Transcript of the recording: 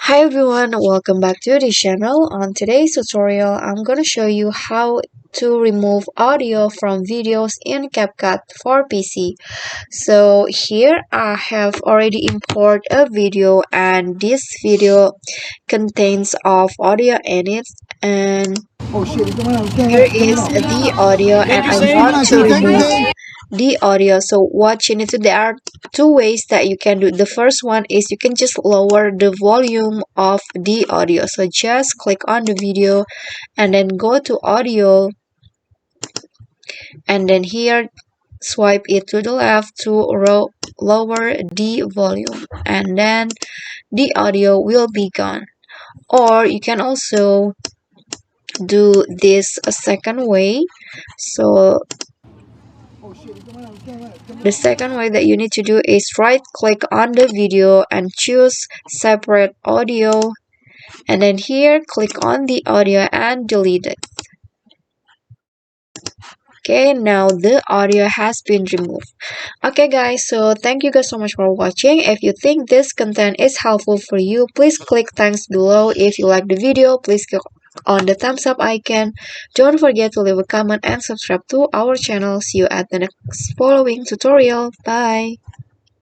Hi everyone, welcome back to the channel. On today's tutorial, I'm gonna show you how to remove audio from videos in CapCut for PC. So here I have already imported a video and this video contains of audio in it, and Oh shit, come on, here is the audio and I want to remove the audio. So what you need to, there are two ways that you can do. The first one is you can just lower the volume of the audio. So just click on the video and then go to audio, and then here swipe it to the left to lower the volume, and then the audio will be gone. Or you can also do this a second way. So Oh shit, come on, come the on. second way that you need to do is right click on the video and choose separate audio, and then here click on the audio and delete it. Okay, now the audio has been removed. Okay guys, so thank you guys so much for watching. If you think this content is helpful for you, please click thanks below. If you like the video, please click on the thumbs up icon. Don't forget to leave a comment and subscribe to our channel. See you at the next following tutorial. Bye.